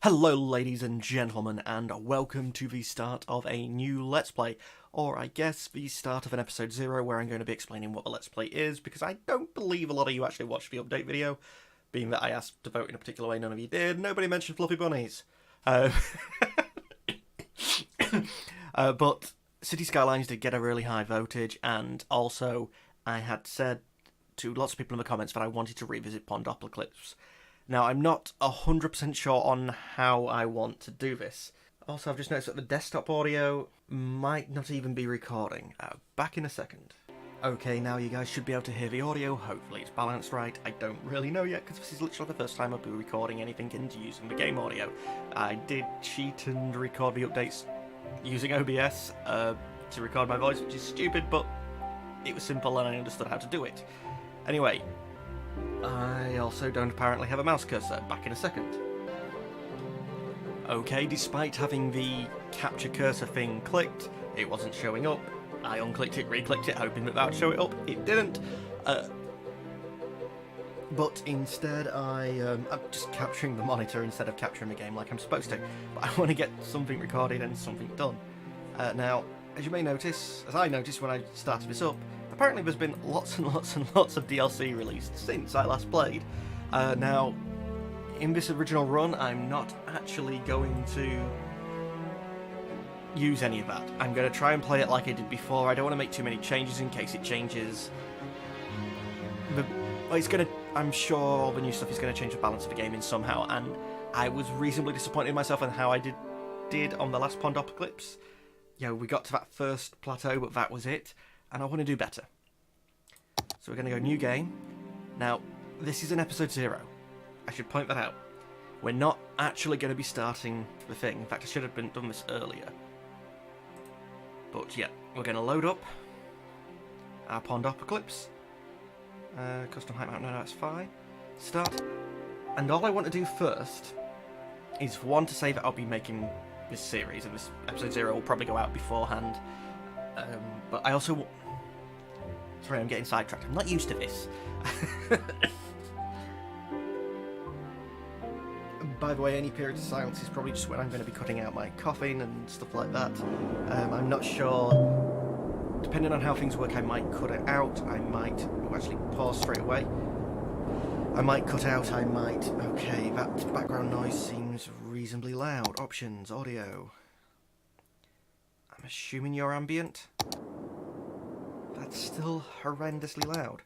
Hello ladies and gentlemen, and welcome to the start of a new Let's Play, or I guess the start of an episode 0 where I'm going to be explaining what the Let's Play is, because I don't believe a lot of you actually watched the update video, being that I asked to vote in a particular way, none of you did. Nobody mentioned fluffy bunnies. But City Skylines did get a really high votage, and also I had said to lots of people in the comments that I wanted to revisit Pondocalypse. Now, I'm not 100% sure on how I want to do this. Also, I've just noticed that the desktop audio might not even be recording. Back in a second. Okay, now you guys should be able to hear the audio. Hopefully it's balanced right. I don't really know yet, because this is literally the first time I'll be recording anything into using the game audio. I did cheat and record the updates using OBS to record my voice, which is stupid, but it was simple and I understood how to do it. Anyway, I also don't apparently have a mouse cursor. Back in a second. Okay, despite having the capture cursor thing clicked, it wasn't showing up. I unclicked it, re-clicked it, hoping that would show it up. It didn't. But instead I'm just capturing the monitor instead of capturing the game like I'm supposed to. But I want to get something recorded and something done. Now, as you may notice, as I noticed when I started this up, apparently there's been lots and lots and lots of DLC released since I last played. Now, in this original run, I'm not actually going to use any of that. I'm going to try and play it like I did before. I don't want to make too many changes in case it changes. I'm sure all the new stuff is going to change the balance of the game in somehow, and I was reasonably disappointed in myself on how I did on the last Pondocalypse. You know, we got to that first plateau, but that was it. And I want to do better. So we're going to go new game. Now, this is an episode 0. I should point that out. We're not actually going to be starting the thing. In fact, I should have done this earlier. But yeah, we're going to load up our Pondocalypse. Custom height mount, no, that's fine. Start. And all I want to do first is, for one, to say that I'll be making this series, and this episode 0 will probably go out beforehand. But I also... Sorry, I'm getting sidetracked. I'm not used to this. By the way, any period of silence is probably just when I'm going to be cutting out my coughing and stuff like that. I'm not sure. Depending on how things work, I might cut it out. I might... Oh, actually, pause straight away. I might cut out, I might... Okay, that background noise seems reasonably loud. Options, audio. I'm assuming you're ambient. That's still horrendously loud.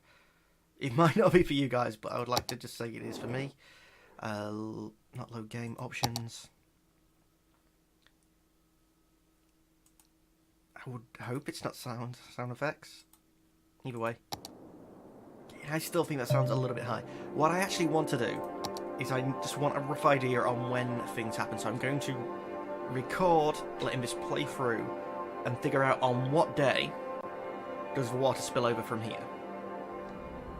It might not be for you guys, but I would like to just say it is for me. Not load game, options. I would hope it's not sound effects. Either way. I still think that sounds a little bit high. What I actually want to do is I just want a rough idea on when things happen. So I'm going to record letting this play through and figure out on what day does the water spill over from here.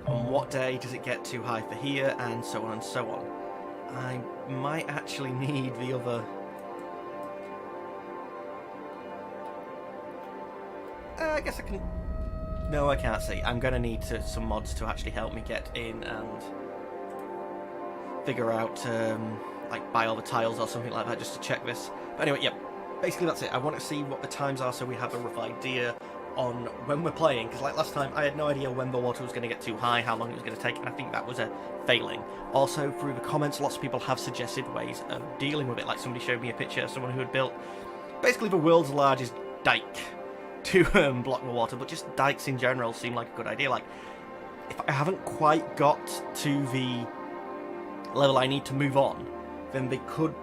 On what day does it get too high for here, and so on and so on. I might actually need the other... I guess I can... No, I can't see. I'm going to need some mods to actually help me get in and figure out, like, buy all the tiles or something like that just to check this. But anyway, yeah, basically that's it. I want to see what the times are so we have a rough idea on when we're playing, because like last time I had no idea when the water was going to get too high, how long it was going to take, and I think that was a failing. Also, through the comments, lots of people have suggested ways of dealing with it, like somebody showed me a picture of someone who had built basically the world's largest dike to block the water, but just dikes in general seem like a good idea. Like, if I haven't quite got to the level I need to move on, then they could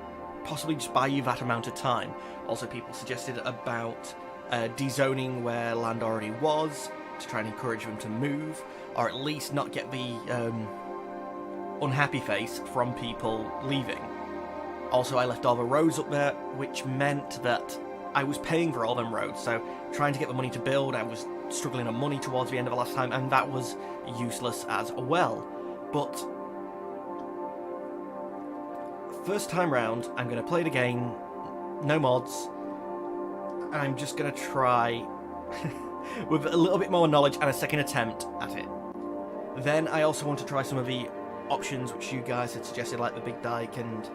possibly just buy you that amount of time. Also, people suggested about dezoning where land already was, to try and encourage them to move, or at least not get the unhappy face from people leaving. Also, I left all the roads up there, which meant that I was paying for all them roads, so trying to get the money to build, I was struggling on money towards the end of the last time, and that was useless as well. But first time round, I'm going to play the game, no mods. I'm just going to try with a little bit more knowledge and a second attempt at it. Then I also want to try some of the options which you guys had suggested, like the big dike and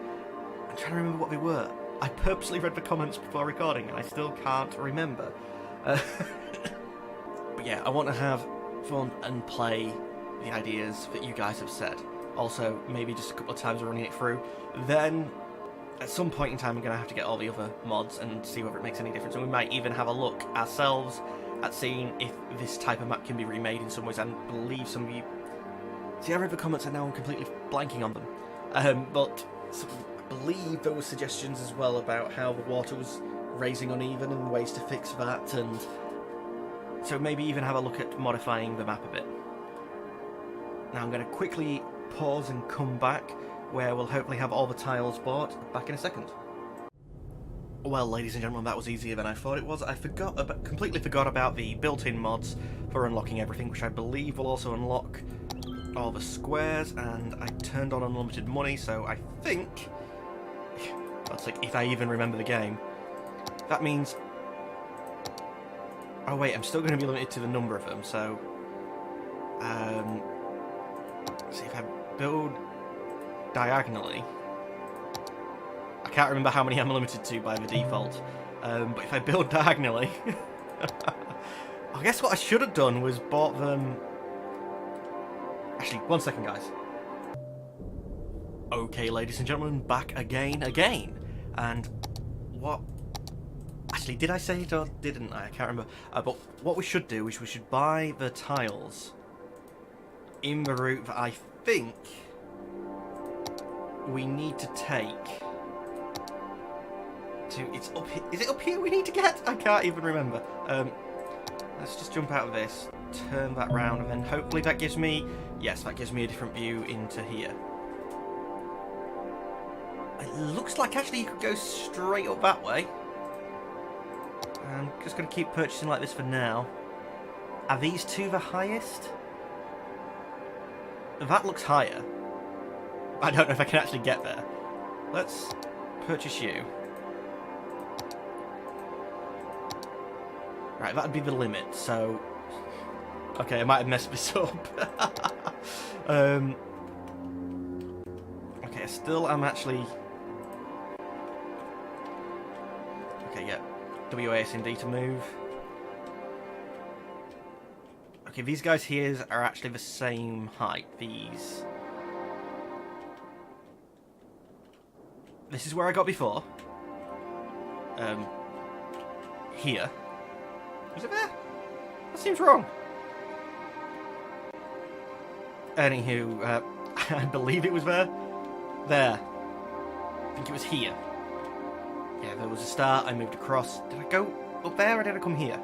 I'm trying to remember what they were. I purposely read the comments before recording and I still can't remember. But yeah, I want to have fun and play the ideas that you guys have said. Also, maybe just a couple of times running it through. Then, at some point in time, we're going to have to get all the other mods and see whether it makes any difference. And we might even have a look ourselves at seeing if this type of map can be remade in some ways. And believe some of you... See, I read the comments and now I'm completely blanking on them. But I believe there were suggestions as well about how the water was raising uneven and ways to fix that. And so maybe even have a look at modifying the map a bit. Now I'm going to quickly pause and come back, where we'll hopefully have all the tiles bought back in a second. Well, ladies and gentlemen, that was easier than I thought it was. I completely forgot about the built-in mods for unlocking everything, which I believe will also unlock all the squares, and I turned on unlimited money, so I think... That's like, if I even remember the game. That means... Oh wait, I'm still going to be limited to the number of them, so... See, if I build diagonally... I can't remember how many I'm limited to by the default. But if I build diagonally... I guess what I should have done was bought them... Actually, one second, guys. Okay, ladies and gentlemen, back again. And what... Actually, did I say it or didn't I? I can't remember. But what we should do is we should buy the tiles in the route that I think we need to take to... It's up here. Is it up here we need to get? I can't even remember. Let's just jump out of this, turn that round, and then hopefully that gives me... Yes, that gives me a different view into here. It looks like actually you could go straight up that way. I'm just going to keep purchasing like this for now. Are these two the highest? That looks higher. I don't know if I can actually get there. Let's purchase you. Right, that'd be the limit, so... Okay, I might have messed this up. Okay, still I'm actually... Okay, yeah. WASD to move. Okay, these guys here are actually the same height. These... This is where I got before. Here. Was it there? That seems wrong. Anywho, I believe it was there. There. I think it was here. Yeah, there was a start, I moved across. Did I go up there or did I come here?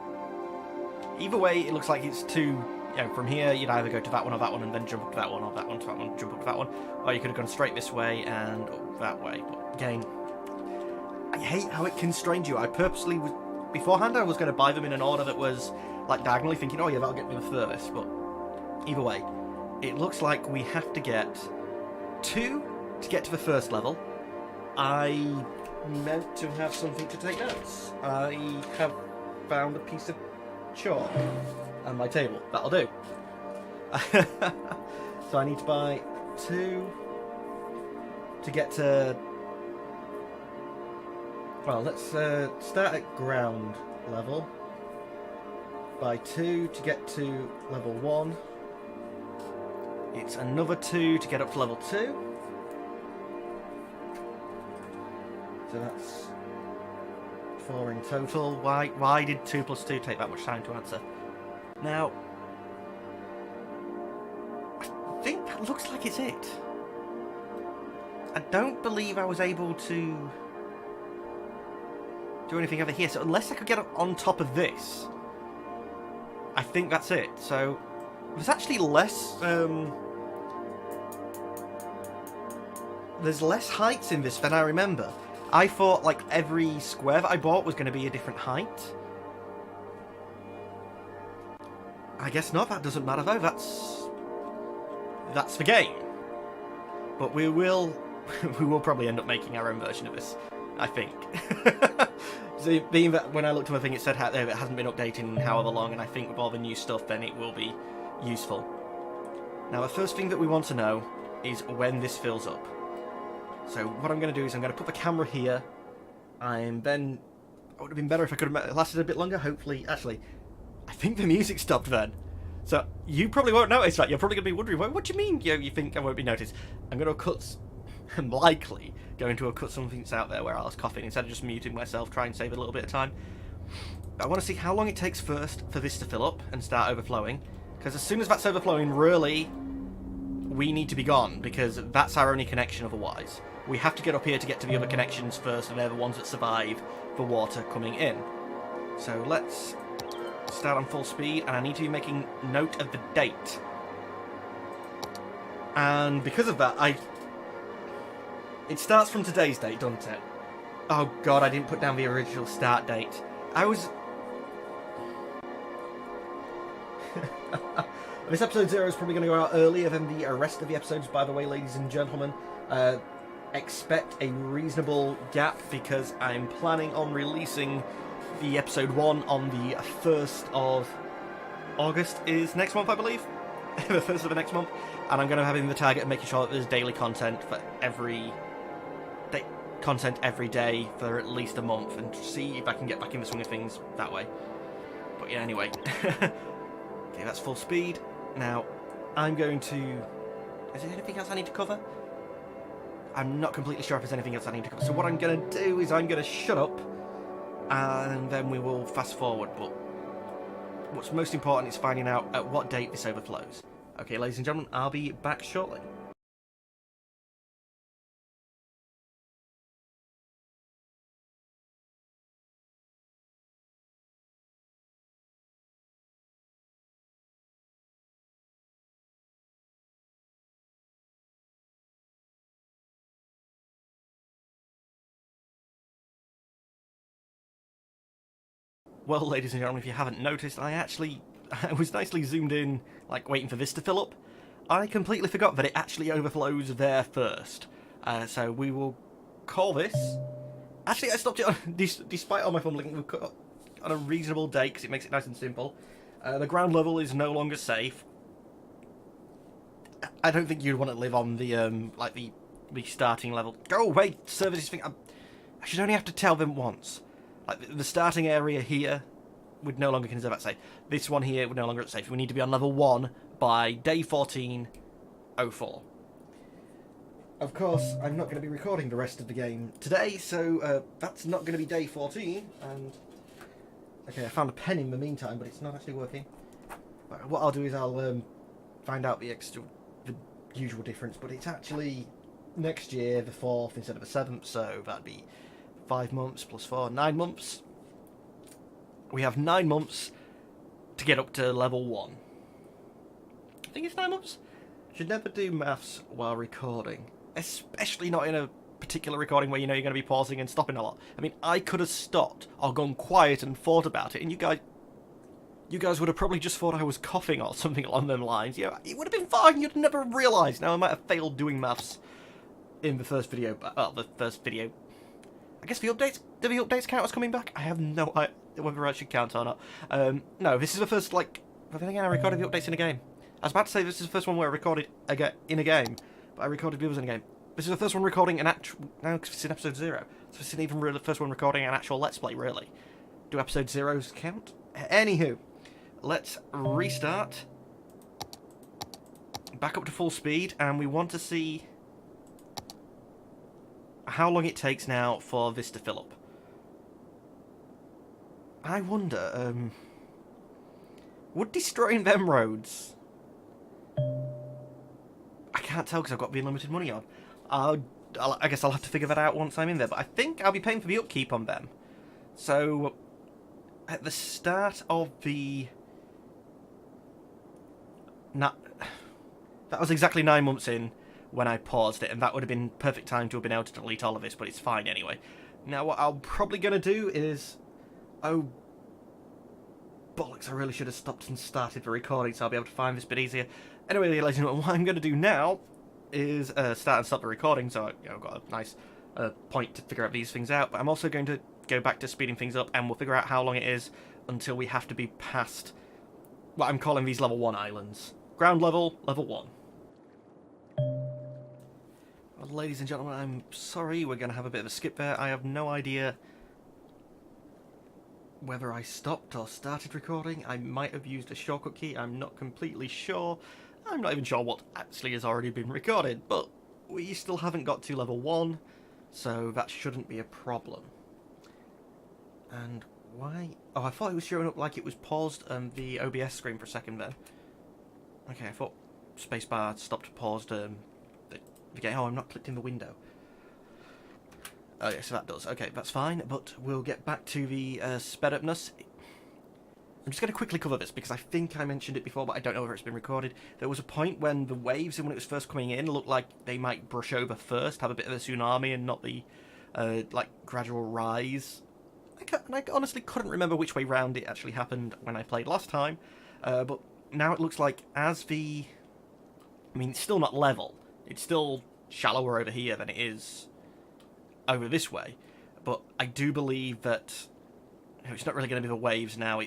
Either way, it looks like it's two... You know, from here, you'd either go to that one or that one and then jump up to that one, or that one to that one, jump up to that one. Or you could have gone straight this way and up that way. But again, I hate how it constrained you. I purposely was... Beforehand, I was going to buy them in an order that was, like, diagonally, thinking, oh yeah, that'll get me the furthest. But either way, it looks like we have to get 2 to get to the first level. I meant to have something to take notes. I have found a piece of chalk on my table. That'll do. So I need to buy 2 to get to... Well, let's start at ground level. Buy 2 to get to level 1. It's another 2 to get up to level 2. So that's 4 in total. Why did 2 plus 2 take that much time to answer? Now, I think that looks like it's it. I don't believe I was able to do anything over here, so unless I could get up on top of this, I think that's it. So there's actually less there's less heights in this than I remember. I thought like every square that I bought was going to be a different height. I guess not. That doesn't matter though. That's the game. But we will probably end up making our own version of this, I think. So being that when I looked at my thing, it said it hasn't been updated in however long, and I think with all the new stuff, then it will be useful. Now, the first thing that we want to know is when this fills up. So what I'm going to do is I'm going to put the camera here. And then... It would have been better if I could have lasted a bit longer, hopefully. Actually, I think the music stopped then. So you probably won't notice that. You're probably going to be wondering, what do you mean you think I won't be noticed? I'm going to cut... I'm likely going to cut something that's out there where I was coughing instead of just muting myself, try and save a little bit of time. I want to see how long it takes first for this to fill up and start overflowing. Because as soon as that's overflowing, really, we need to be gone, because that's our only connection otherwise. We have to get up here to get to the other connections first, and they're the ones that survive the water coming in. So let's start on full speed, and I need to be making note of the date. And because of that, it starts from today's date, doesn't it? Oh god, I didn't put down the original start date. This episode 0 is probably going to go out earlier than the rest of the episodes, by the way, ladies and gentlemen. Expect a reasonable gap, because I'm planning on releasing the episode 1 on the 1st of August is next month, I believe. The 1st of the next month. And I'm going to have in the target of making sure that there's daily content for every day for at least a month, and see if I can get back in the swing of things that way. But yeah, anyway. Okay, that's full speed. Now, I'm going to... Is there anything else I need to cover? I'm not completely sure if there's anything else I need to cover. So what I'm going to do is I'm going to shut up, and then we will fast forward. But what's most important is finding out at what date this overflows. Okay, ladies and gentlemen, I'll be back shortly. Well, ladies and gentlemen, if you haven't noticed, I was nicely zoomed in, like, waiting for this to fill up. I completely forgot that it actually overflows there first. So we will call this... Actually, I stopped it on, despite all my fumbling, we've cut on a reasonable date, because it makes it nice and simple. The ground level is no longer safe. I don't think you'd want to live on the, the starting level. Go away, services thing. I should only have to tell them once. Like, the starting area here would no longer consider that safe. This one here would no longer be safe. We need to be on level 1 by day 14:04. Of course, I'm not going to be recording the rest of the game today, so that's not going to be day 14. And okay, I found a pen in the meantime, but it's not actually working. But what I'll do is I'll find out the usual difference, but it's actually next year, the 4th instead of the 7th, so that'd be 5 months plus 4, 9 months. We have 9 months to get up to level 1. I think it's 9 months. Should never do maths while recording, especially not in a particular recording where you know you're going to be pausing and stopping a lot. I mean, I could have stopped or gone quiet and thought about it, and you guys would have probably just thought I was coughing or something along them lines. Yeah, it would have been fine. You'd never realised. Now, I might have failed doing maths in the first video, but the first video. I guess the updates... Do the updates count as coming back? I have no idea whether I should count or not. No, this is the first, like... I think I recorded the updates in a game. I was about to say this is the first one where I recorded in a game, but I recorded the others in a game. This is the first one recording an actual... Now, it's in episode 0. So this isn't even really the first one recording an actual Let's Play, really. Do episode 0s count? Anywho, let's restart. Back up to full speed, and we want to see how long it takes now for this to fill up. I wonder, would destroying them roads... I can't tell because I've got the unlimited money on. I guess I'll have to figure that out once I'm in there, but I think I'll be paying for the upkeep on them. So, at the start of the... That was exactly 9 months in when I paused it, and that would have been perfect time to have been able to delete all of this, but it's fine anyway. Now, what I'm probably going to do is... Oh, bollocks, I really should have stopped and started the recording, so I'll be able to find this a bit easier. Anyway, ladies and gentlemen, what I'm going to do now is start and stop the recording, so I've got a nice point to figure out these things out, but I'm also going to go back to speeding things up, and we'll figure out how long it is until we have to be past what I'm calling these level 1 islands. Ground level, level 1. ladies and gentlemen, I'm sorry, we're going to have a bit of a skip there. I have no idea whether I stopped or started recording. I might have used a shortcut key, I'm not completely sure. I'm not even sure what actually has already been recorded, but we still haven't got to level 1, so that shouldn't be a problem. And why? Oh, I thought it was showing up like it was paused the OBS screen for a second then. Okay, I thought spacebar stopped paused the game. Oh, I'm not clicked in the window. Oh yeah, so that does. Okay, that's fine, but we'll get back to the sped upness. I'm just going to quickly cover this because I think I mentioned it before, but I don't know whether it's been recorded. There was a point when the waves, when it was first coming in, looked like they might brush over first, have a bit of a tsunami and not the like gradual rise. I honestly couldn't remember which way round it actually happened when I played last time, but now it looks like as the... I mean, it's still not level. It's still shallower over here than it is over this way, but I do believe that it's not really going to be the waves now.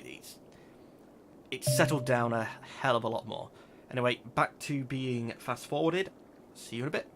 It's settled down a hell of a lot more. Anyway, back to being fast forwarded. See you in a bit.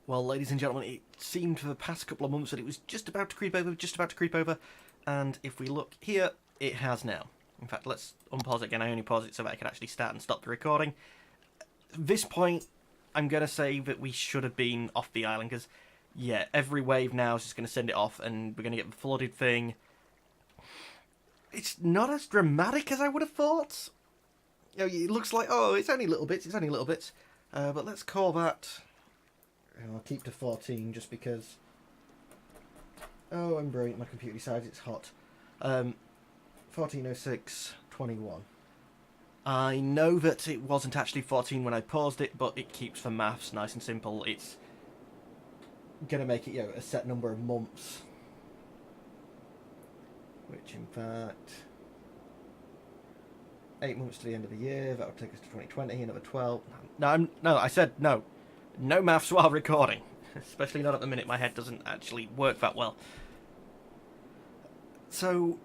Well, ladies and gentlemen, it seemed for the past couple of months that it was just about to creep over, and if we look here, it has now. In fact, let's unpause it again. I only paused it so that I could actually start and stop the recording. At this point, I'm going to say that we should have been off the island, because, yeah, every wave now is just going to send it off, and we're going to get the flooded thing. It's not as dramatic as I would have thought. You know, it looks like, oh, it's only little bits, but let's call that... I'll keep to 14 just because... Oh, I'm brilliant. My computer decides it's hot. 14:06:21. I know that it wasn't actually 14 when I paused it, but it keeps the maths nice and simple. It's going to make it, you know, a set number of months. Which, in fact... 8 months to the end of the year. That would take us to 2020. Another 12. No, I said no. No maths while recording, especially not at the minute. My head doesn't actually work that well. So,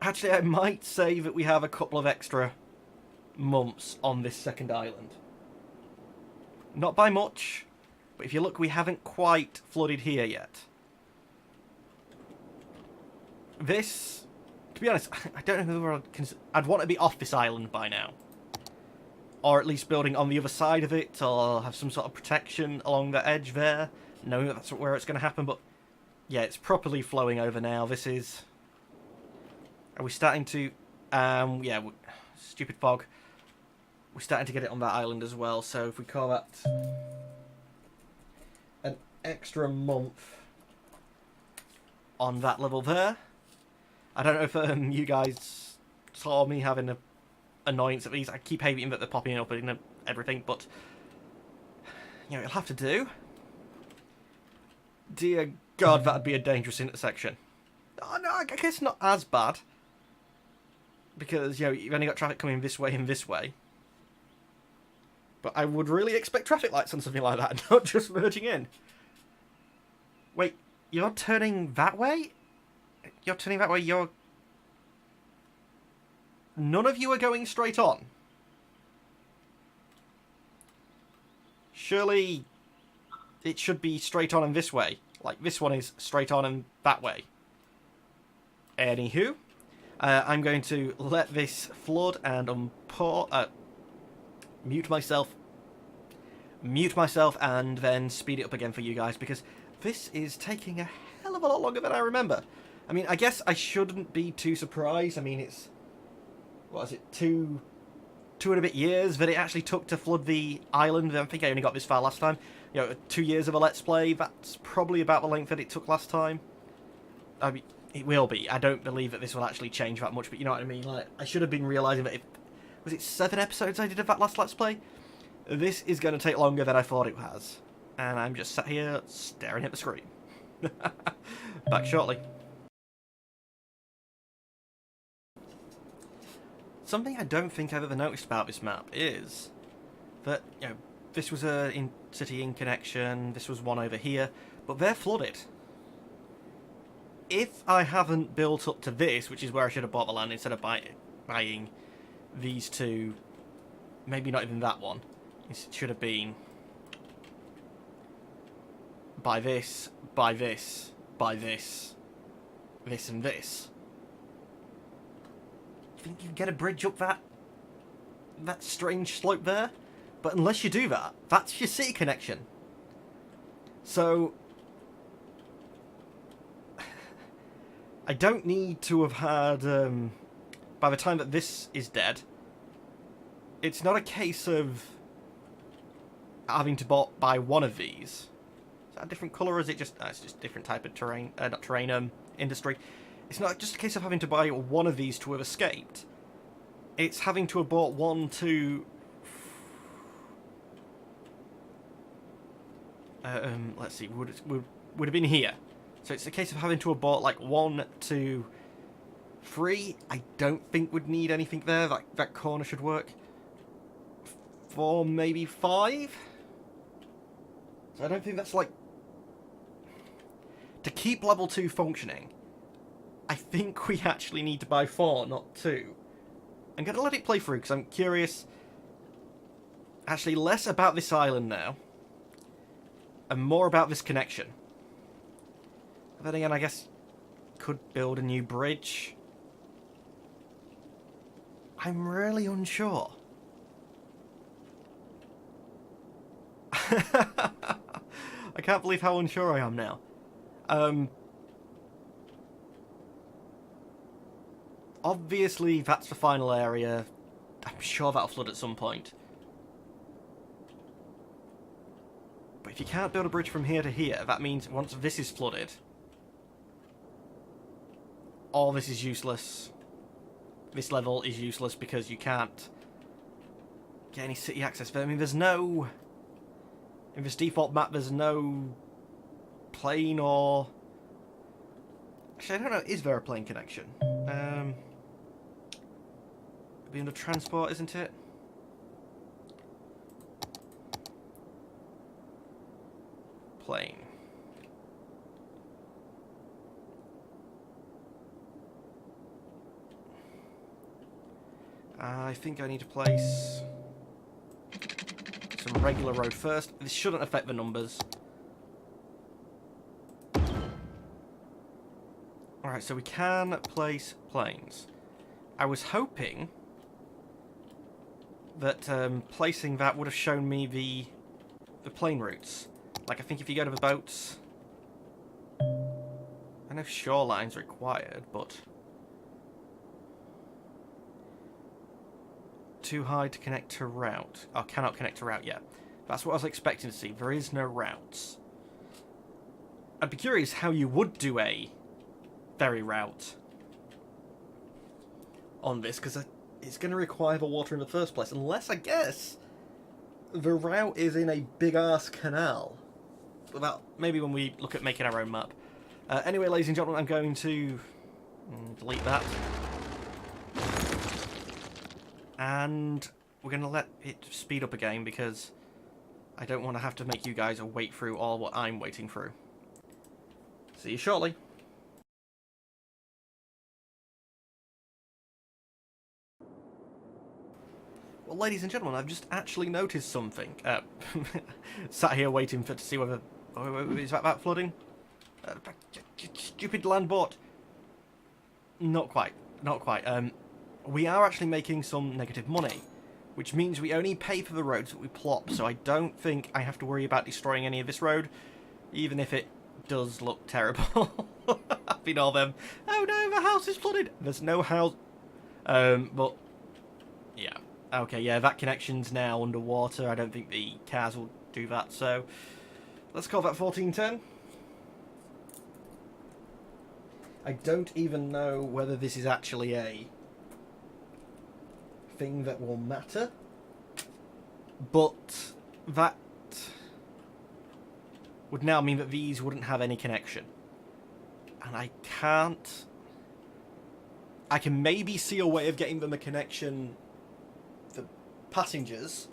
actually, I might say that we have a couple of extra months on this second island. Not by much, but if you look, we haven't quite flooded here yet. This, to be honest, I don't know whether I'd want to be off this island by now. Or at least building on the other side of it, or have some sort of protection along the edge there, knowing that that's where it's going to happen. But yeah, it's properly flowing over now. This is... Are we starting to... yeah, stupid fog. We're starting to get it on that island as well, so if we call that an extra month on that level there. I don't know if you guys saw me having a annoyance at these. I keep hating that they're popping up and everything, but you know, it'll have to do. Dear God, that'd be a dangerous intersection. Oh, no, I guess not as bad, because you know you've only got traffic coming this way and this way. But I would really expect traffic lights on something like that, not just merging in. Wait, you're turning that way? You're turning that way. You're... None of you are going straight on. Surely it should be straight on and this way. Like this one is straight on and that way. Anywho, I'm going to let this flood and mute myself and then speed it up again for you guys, because this is taking a hell of a lot longer than I remember. I mean, I guess I shouldn't be too surprised. I mean, it's what is it, two and a bit years that it actually took to flood the island. I think I only got this far last time. 2 years of a Let's Play, that's probably about the length that it took last time. I mean, it will be. I don't believe that this will actually change that much, but you know what I mean? Like, I should have been realising that was it 7 episodes I did of that last Let's Play? This is going to take longer than I thought it has. And I'm just sat here staring at the screen. Back shortly. Something I don't think I've ever noticed about this map is that, this was a city in connection, this was one over here, but they're flooded. If I haven't built up to this, which is where I should have bought the land instead of buying these two, maybe not even that one, it should have been buy this, buy this, buy this, this and this. Think you get a bridge up that strange slope there? But unless you do that, that's your city connection. So I don't need to have had by the time that this is dead, it's not a case of having to buy one of these. Is that a different colour, or is it just it's just a different type of terrain, not terrain, industry. It's not just a case of having to buy one of these to have escaped. It's having to have bought 1, 2... let's see, would have been here. So it's a case of having to have bought like 1, 2, 3. I don't think would need anything there. That corner should work. 4, maybe 5. So I don't think that's like... To keep level 2 functioning, I think we actually need to buy 4, not 2. I'm going to let it play through because I'm curious. Actually, less about this island now, and more about this connection. But then again, I guess could build a new bridge. I'm really unsure. I can't believe how unsure I am now. Obviously, that's the final area. I'm sure that'll flood at some point. But if you can't build a bridge from here to here, that means once this is flooded, all this is useless. This level is useless because you can't get any city access. But I mean, there's no... In this default map, there's no plane or... Actually, I don't know. Is there a plane connection? It'd be under transport, isn't it? Plane. I think I need to place some regular road first. This shouldn't affect the numbers. Alright, so we can place planes. I was hoping that placing that would have shown me the plane routes. Like, I think if you go to the boats... I know shoreline's required, but... Too high to connect to route. Oh, cannot connect to route yet. That's what I was expecting to see. There is no routes. I'd be curious how you would do a ferry route on this, because it's going to require the water in the first place, unless, I guess, the route is in a big-ass canal. About maybe when we look at making our own map. Anyway, ladies and gentlemen, I'm going to delete that. And we're going to let it speed up again, because I don't want to have to make you guys wait through all what I'm waiting through. See you shortly. Well, ladies and gentlemen, I've just actually noticed something. Sat here waiting to see whether... Oh, is that about flooding? Stupid land bot. Not quite. Not quite. We are actually making some negative money, which means we only pay for the roads that we plop, so I don't think I have to worry about destroying any of this road, even if it does look terrible. I've been all them, oh no, the house is flooded. There's no house... but Okay, yeah, that connection's now underwater. I don't think the cars will do that, so let's call that 1410. I don't even know whether this is actually a thing that will matter, but that would now mean that these wouldn't have any connection. And I can't... I can maybe see a way of getting them a connection for passengers,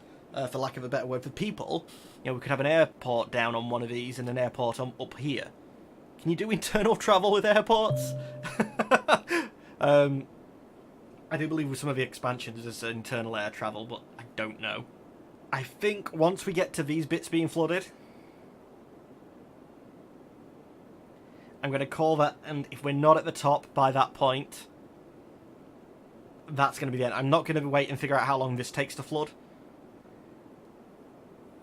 for lack of a better word, for people. You know, we could have an airport down on one of these and an airport on up here. Can you do internal travel with airports? I do believe with some of the expansions there's internal air travel, but I don't know. I think once we get to these bits being flooded, I'm going to call that, and if we're not at the top by that point, that's going to be the end. I'm not going to wait and figure out how long this takes to flood.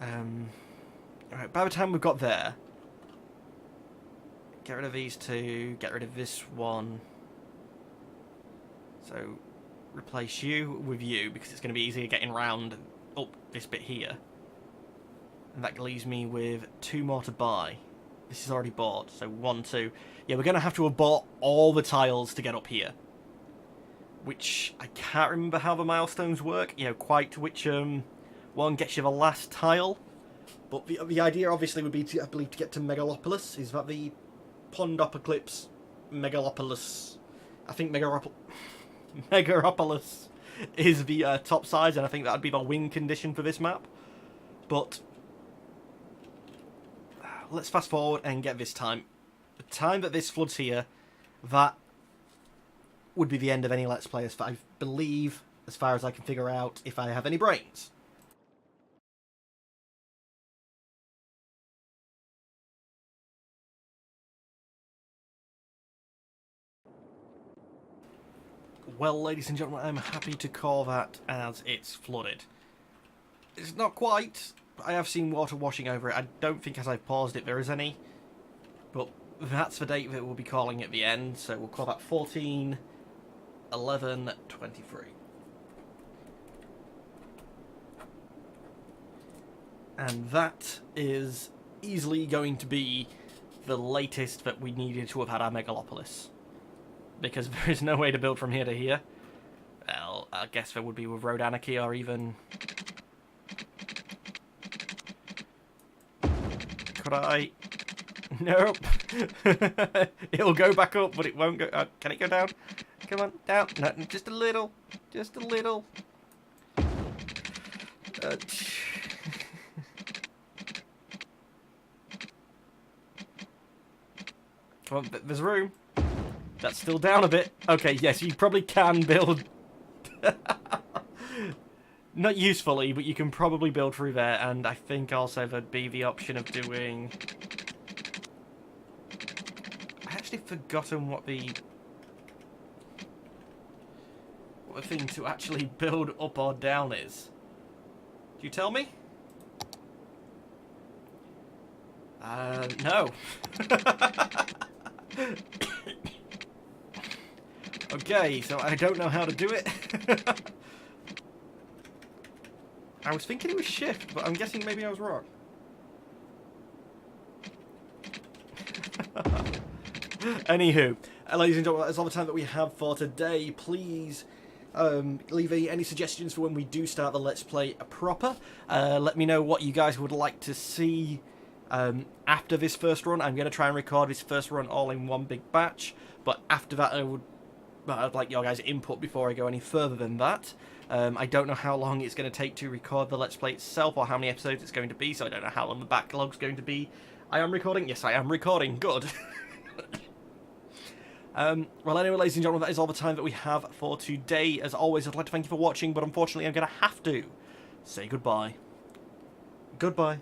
Alright, by the time we've got there, get rid of these two, get rid of this one. So, replace you with you, because it's going to be easier getting round up this bit here. And that leaves me with 2 more to buy. This is already bought, so 1, 2. Yeah, we're going to have to have bought all the tiles to get up here. Which, I can't remember how the milestones work, you know, quite which one gets you the last tile. But the idea obviously would be, to, I believe, to get to Megalopolis. Is that the Pondocalypse Megalopolis? I think Megaropolis is the top size, and I think that would be the win condition for this map. But let's fast forward and get this time. The time that this floods here, that would be the end of any Let's Play, as I believe, as far as I can figure out, if I have any brains. Well, ladies and gentlemen, I'm happy to call that as it's flooded. It's not quite, but I have seen water washing over it. I don't think as I've paused it there is any, but that's the date that we'll be calling at the end, so we'll call that 14/11/23. And that is easily going to be the latest that we needed to have had our Megalopolis. Because there is no way to build from here to here. Well, I guess there would be with Road Anarchy, or even... Could I? Nope. It'll go back up, but it won't go... can it go down? Come on, down. No, just a little. Just a little. Come on, there's room. That's still down a bit. Okay, yes, you probably can build... Not usefully, but you can probably build through there, and I think also there'd be the option of doing... I actually forgotten what the thing to actually build up or down is. Do you tell me? No. Okay, so I don't know how to do it. I was thinking it was shift, but I'm guessing maybe I was wrong. Anywho, ladies and gentlemen, that's all the time that we have for today. Please leave any suggestions for when we do start the Let's Play proper. Let me know what you guys would like to see after this first run. I'm going to try and record this first run all in one big batch, but after that I'd like your guys' input before I go any further than that. I don't know how long it's going to take to record the Let's Play itself, or how many episodes it's going to be, so I don't know how long the backlog's going to be. I am recording? Yes, I am recording. Good. Well, anyway, ladies and gentlemen, that is all the time that we have for today. As always, I'd like to thank you for watching, but unfortunately I'm going to have to say goodbye. Goodbye.